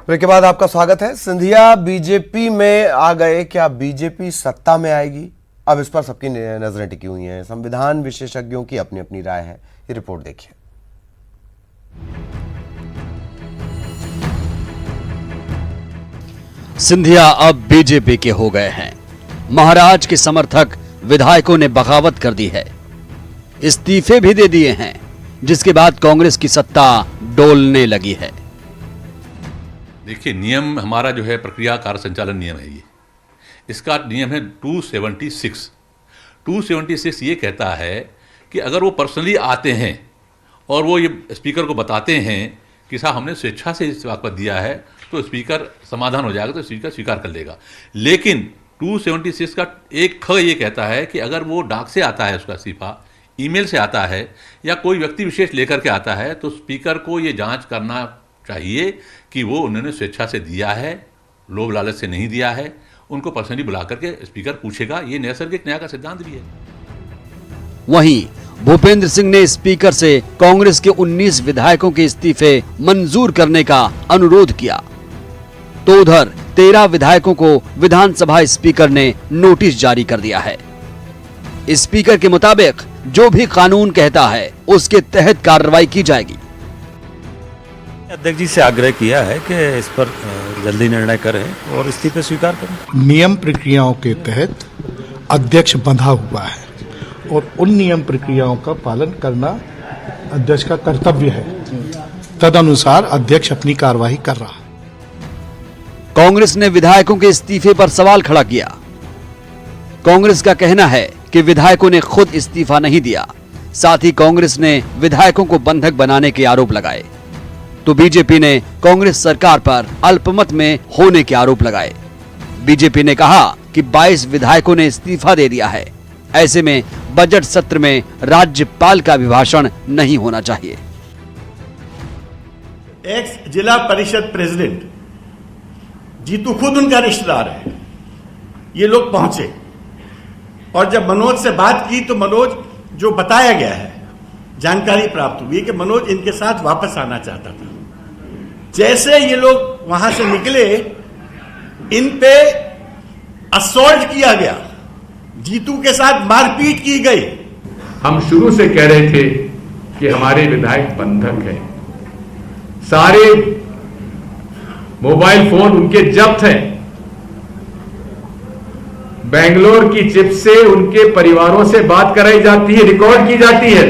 Break के बाद आपका स्वागत है। सिंधिया बीजेपी में आ गए, क्या बीजेपी सत्ता में आएगी? अब इस पर सबकी नजरें टिकी हुई हैं। संविधान विशेषज्ञों की अपनी अपनी राय है, ये रिपोर्ट देखिए। सिंधिया अब बीजेपी के हो गए हैं। महाराज के समर्थक विधायकों ने बगावत कर दी है, इस्तीफे भी दे दिए हैं, जिसके बाद कांग्रेस की सत्ता डोलने लगी है। देखिए, नियम हमारा जो है प्रक्रिया कार्य संचालन नियम है, इसका नियम है 276। 276 ये कहता है कि अगर वो पर्सनली आते हैं और वो ये स्पीकर को बताते हैं कि साहब हमने स्वेच्छा से इस वापस दिया है, तो स्पीकर समाधान हो जाएगा, तो स्पीकर स्वीकार कर लेगा। लेकिन 276 का एक ख ये कहता है कि अगर वो डाक से आता है, उसका इस्तीफा ईमेल से आता है या कोई व्यक्ति विशेष लेकर के आता है, तो स्पीकर को ये जांच करना चाहिए कि वो उन्होंने स्वेच्छा से दिया है, लोभ लालच से नहीं दिया है। उनको पर्सनली बुला करके स्पीकर पूछेगा। ये नैसर्गिक न्याय का सिद्धांत भी है। वहीं भूपेंद्र सिंह ने स्पीकर से कांग्रेस के 19 विधायकों के इस्तीफे मंजूर करने का अनुरोध किया, तो उधर 13 विधायकों को विधानसभा स्पीकर ने नोटिस जारी कर दिया है। स्पीकर के मुताबिक जो भी कानून कहता है उसके तहत कार्रवाई की जाएगी। अध्यक्ष जी से आग्रह किया है कि इस पर जल्दी निर्णय करें और इस्तीफे स्वीकार करें। नियम प्रक्रियाओं के तहत अध्यक्ष बंधा हुआ है और उन नियम प्रक्रियाओं का पालन करना अध्यक्ष का कर्तव्य है। तदनुसार अध्यक्ष अपनी कार्रवाई कर रहा है। कांग्रेस ने विधायकों के इस्तीफे पर सवाल खड़ा किया। कांग्रेस का कहना है कि विधायकों ने खुद इस्तीफा नहीं दिया, साथ ही कांग्रेस ने विधायकों को बंधक बनाने के आरोप लगाए। तो बीजेपी ने कांग्रेस सरकार पर अल्पमत में होने के आरोप लगाए। बीजेपी ने कहा कि 22 विधायकों ने इस्तीफा दे दिया है, ऐसे में बजट सत्र में राज्यपाल का अभिभाषण नहीं होना चाहिए। एक्स जिला परिषद प्रेसिडेंट जीतू खुद उनका रिश्तेदार है। ये लोग पहुंचे और जब मनोज से बात की तो मनोज, जो बताया गया है, जानकारी प्राप्त हुई कि मनोज इनके साथ वापस आना चाहता था। जैसे ये लोग वहां से निकले, इन पे असॉल्ट किया गया, जीतू के साथ मारपीट की गई। हम शुरू से कह रहे थे कि हमारे विधायक बंधक हैं, सारे मोबाइल फोन उनके जब्त हैं, बेंगलोर की चिप से उनके परिवारों से बात कराई जाती है, रिकॉर्ड की जाती है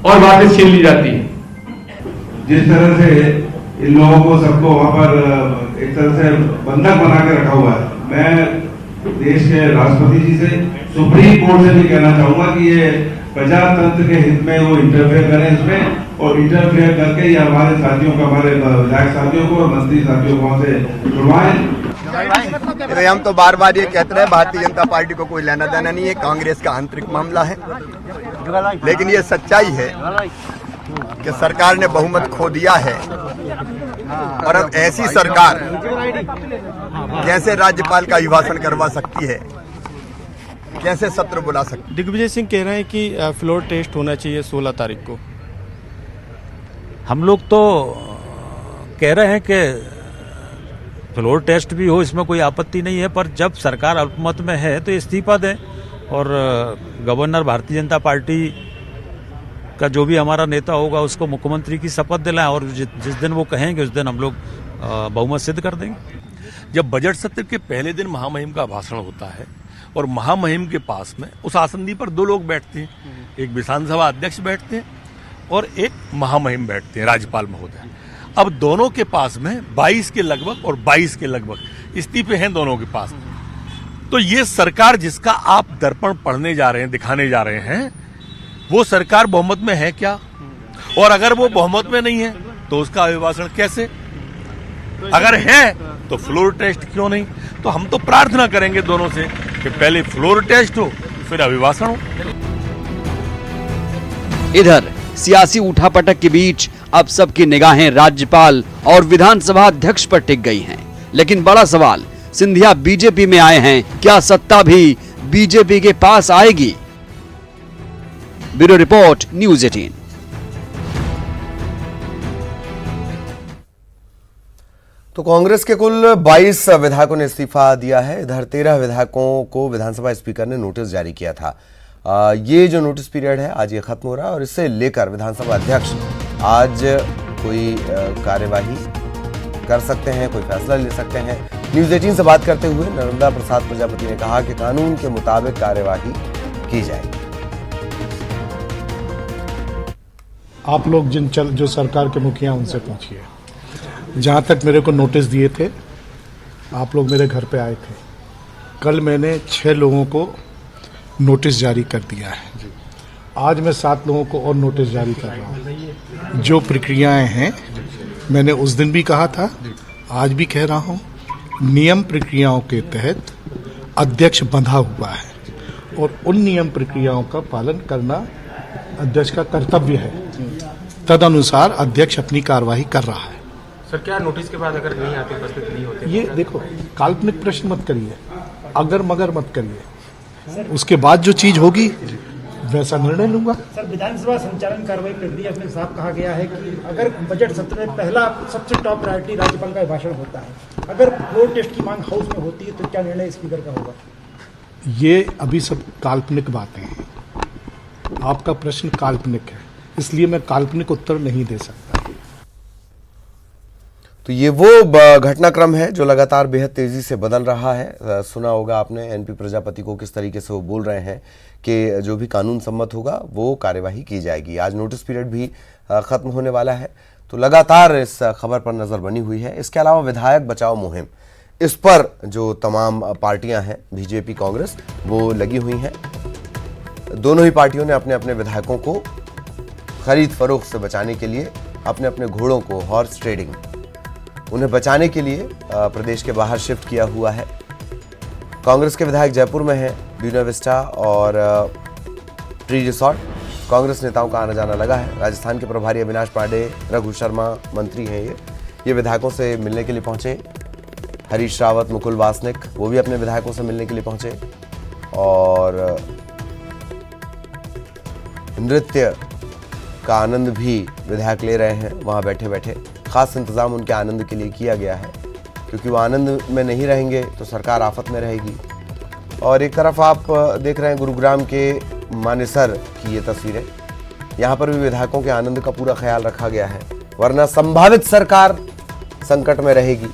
और बातें छीन ली जाती है। जिस तरह से इन लोगों को सबको वहां पर एक तरह से बंधक बना के रखा हुआ है, मैं देश के राष्ट्रपति जी से, सुप्रीम कोर्ट से भी कहना चाहूंगा कि ये प्रजातंत्र के हित में वो इंटरफेयर करें इसमें, और इंटरफेयर करके ये हमारे साथियों को, हमारे विधायक साथियों को और मंत्री साथियों को से जुड़वाएं। हम तो बार बार ये कहते रहे भारतीय जनता पार्टी को कोई लेना देना नहीं है, कांग्रेस का आंतरिक मामला है। लेकिन ये सच्चाई है कि सरकार ने बहुमत खो दिया है और अब ऐसी सरकार कैसे राज्यपाल का अभिभाषण करवा सकती है, कैसे सत्र बुला सकती है? दिग्विजय सिंह कह रहे हैं कि फ्लोर टेस्ट होना चाहिए 16 तारीख को। हम लोग तो कह रहे हैं कि फ्लोर टेस्ट भी हो, इसमें कोई आपत्ति नहीं है, पर जब सरकार अल्पमत में है तो इस्तीफा दें और गवर्नर भारतीय जनता पार्टी का जो भी हमारा नेता होगा उसको मुख्यमंत्री की शपथ दिलाएं और जिस दिन वो कहेंगे उस दिन हम लोग बहुमत सिद्ध कर देंगे। जब बजट सत्र के पहले दिन महामहिम का भाषण होता है और महामहिम के पास में उस आसंदी पर दो लोग बैठते हैं, एक विधानसभा अध्यक्ष बैठते हैं और एक महामहिम बैठते हैं, राज्यपाल महोदय। अब दोनों के पास में 22 के लगभग और 22 के लगभग इस्तीफे हैं दोनों के पास। तो ये सरकार जिसका आप दर्पण पढ़ने जा रहे हैं, दिखाने जा रहे हैं, वो सरकार बहुमत में है क्या? और अगर वो बहुमत में नहीं है तो उसका अभिभाषण कैसे? अगर है तो फ्लोर टेस्ट क्यों नहीं? तो हम तो प्रार्थना करेंगे दोनों से कि पहले फ्लोर टेस्ट हो फिर अभिभाषण हो। इधर सियासी उठापटक के बीच अब सबकी निगाहें राज्यपाल और विधानसभा अध्यक्ष पर टिक गई हैं। लेकिन बड़ा सवाल, सिंधिया बीजेपी में आए हैं, क्या सत्ता भी बीजेपी के पास आएगी? Bureau report, news 18। तो कांग्रेस के कुल 22 विधायकों ने इस्तीफा दिया है। इधर 13 विधायकों को विधानसभा स्पीकर ने नोटिस जारी किया था। ये जो नोटिस पीरियड है आज ये खत्म हो रहा है और इससे लेकर विधानसभा अध्यक्ष आज कोई कार्यवाही कर सकते हैं, कोई फैसला ले सकते हैं। न्यूज़ 18 से बात करते हुए नर्मदा प्रसाद प्रजापति ने कहा कि कानून के मुताबिक कार्यवाही की जाएगी। आप लोग जो सरकार के मुखिया उनसे पूछिए। जहाँ तक मेरे को नोटिस दिए थे, आप लोग मेरे घर पे आए थे। कल मैंने 6 लोगों को नोटिस जारी कर दिया है। आज मैं 7 लोगों को और नोटिस जारी कर रहा हूँ। जो प्रक्रियाएं हैं मैंने उस दिन भी कहा था, आज भी कह रहा हूँ, नियम प्रक्रियाओं के तहत अध्यक्ष बंधा हुआ है और उन नियम प्रक्रियाओं का पालन करना अध्यक्ष का कर्तव्य है। तदनुसार अध्यक्ष अपनी कार्यवाही कर रहा है। सर, क्या नोटिस के बाद अगर नहीं आते, उपस्थित नहीं होते? ये देखो, काल्पनिक प्रश्न मत करिए, अगर मगर मत करिए। उसके बाद जो चीज होगी वैसा निर्णय लूंगा। सर, विधानसभा संचालन कार्रवाई प्रक्रिया में साफ कहा गया है कि अगर बजट सत्र में पहला सबसे टॉप प्रायोरिटी राज्यपाल का भाषण होता है, अगर फ्लोर टेस्ट की मांग हाउस में होती है तो क्या निर्णय स्पीकर का होगा? ये अभी सब काल्पनिक बातें हैं। आपका प्रश्न काल्पनिक है, इसलिए मैं काल्पनिक उत्तर नहीं दे सकता। तो ये वो घटनाक्रम है जो लगातार बेहद तेजी से बदल रहा है। सुना होगा आपने एनपी प्रजापति को, किस तरीके से वो बोल रहे हैं कि जो भी कानून सम्मत होगा वो कार्यवाही की जाएगी। आज नोटिस पीरियड भी खत्म होने वाला है, तो लगातार इस खबर पर नजर बनी हुई है। इसके अलावा विधायक बचाओ मुहिम, इस पर जो तमाम पार्टियां हैं, बीजेपी कांग्रेस, वो लगी हुई हैं। दोनों ही पार्टियों ने अपने अपने विधायकों को खरीद फरोख्त से बचाने के लिए अपने अपने घोड़ों को, हॉर्स ट्रेडिंग, उन्हें बचाने के लिए प्रदेश के बाहर शिफ्ट किया हुआ है। कांग्रेस के विधायक जयपुर में हैं, ब्यूना विस्टा और ट्री रिसॉर्ट। कांग्रेस नेताओं का आना जाना लगा है। राजस्थान के प्रभारी अविनाश पांडे, रघु शर्मा मंत्री हैं, ये विधायकों से मिलने के लिए पहुंचे। हरीश रावत, मुकुल वासनिक, वो भी अपने विधायकों से मिलने के लिए पहुंचे और नृत्य का आनंद भी विधायक ले रहे हैं वहां बैठे बैठे। खास इंतजाम उनके आनंद के लिए किया गया है, क्योंकि वो आनंद में नहीं रहेंगे तो सरकार आफत में रहेगी। और एक तरफ आप देख रहे हैं गुरुग्राम के मानेसर की ये तस्वीरें, यहाँ पर भी विधायकों के आनंद का पूरा ख्याल रखा गया है, वरना संभावित सरकार संकट में रहेगी।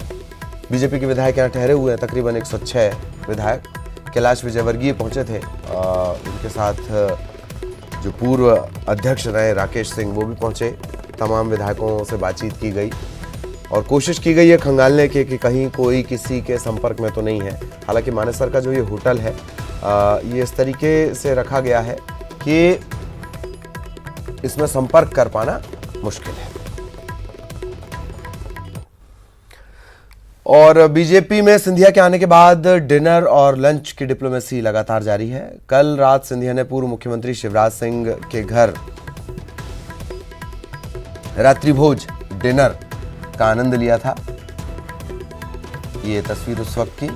बीजेपी के विधायक यहाँ ठहरे हुए हैं, तकरीबन 106 विधायक। कैलाश विजयवर्गीय पहुंचे थे, उनके साथ जो पूर्व अध्यक्ष रहे राकेश सिंह, वो भी पहुंचे। तमाम विधायकों से बातचीत की गई और कोशिश की गई है खंगालने की कि कहीं कोई किसी के संपर्क में तो नहीं है। हालांकि मानेसर का जो ये होटल है, ये इस तरीके से रखा गया है कि इसमें संपर्क कर पाना मुश्किल है। और बीजेपी में सिंधिया के आने के बाद डिनर और लंच की डिप्लोमेसी लगातार जारी है। कल रात सिंधिया ने पूर्व मुख्यमंत्री शिवराज सिंह के घर रात्रि भोज डिनर का आनंद लिया था। ये तस्वीर उस वक्त की।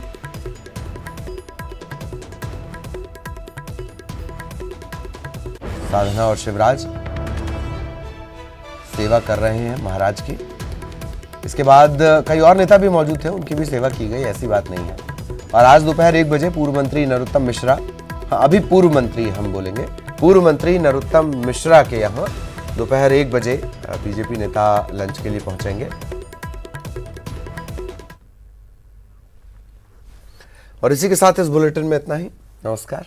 साधना और शिवराज सेवा कर रहे हैं महाराज की। इसके बाद कई और नेता भी मौजूद थे, उनकी भी सेवा की गई, ऐसी बात नहीं है। और आज दोपहर 1 बजे पूर्व मंत्री नरोत्तम मिश्रा, हाँ अभी पूर्व मंत्री हम बोलेंगे, पूर्व मंत्री नरोत्तम मिश्रा के यहाँ दोपहर 1 बजे बीजेपी नेता लंच के लिए पहुंचेंगे। और इसी के साथ इस बुलेटिन में इतना ही। नमस्कार।